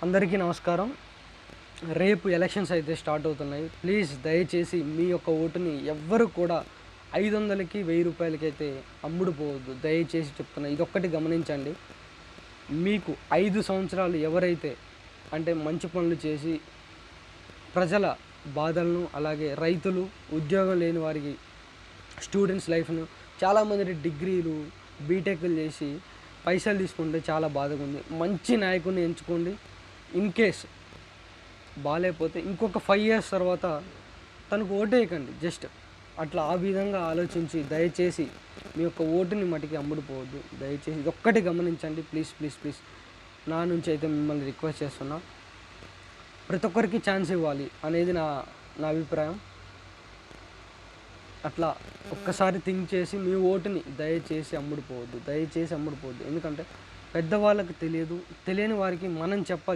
అందరికీ నమస్కారం. రేపు ఎలక్షన్స్ అయితే స్టార్ట్ అవుతున్నాయి. ప్లీజ్ దయచేసి మీ యొక్క ఓటుని ఎవ్వరు కూడా 500కి 1000 రూపాయలకైతే అమ్ముడు పోవద్దు. దయచేసి చెప్తున్నా, ఇదొక్కటి గమనించండి. మీకు 5 సంవత్సరాలు ఎవరైతే అంటే మంచి పనులు చేసి ప్రజల బాధలను, అలాగే రైతులు, ఉద్యోగం లేని వారికి, స్టూడెంట్స్ లైఫ్ను, చాలామంది డిగ్రీలు బీటెక్లు చేసి పైసలు తీసుకుంటే చాలా బాధగా ఉంది. మంచి నాయకుడిని ఎంచుకోండి. ఇన్ కేస్ బాగాలేకపోతే ఇంకొక 5 ఇయర్స్ తర్వాత తనకు ఓటేయకండి. జస్ట్ అట్లా ఆ విధంగా ఆలోచించి దయచేసి మీ యొక్క ఓటుని మటుకి అమ్ముడుపోవద్దు. దయచేసి ఇదొక్కటి గమనించండి. ప్లీజ్ ప్లీజ్ ప్లీజ్ నా నుంచి అయితే మిమ్మల్ని రిక్వెస్ట్ చేస్తున్నా. ప్రతి ఒక్కరికి ఛాన్స్ ఇవ్వాలి అనేది నా నా అభిప్రాయం. అట్లా ఒక్కసారి థింక్ చేసి మీ ఓటుని దయచేసి అమ్ముడుపోవద్దు. ఎందుకంటే పెద్దవాళ్ళకి తెలియని వారికి మనం చెప్పాలి.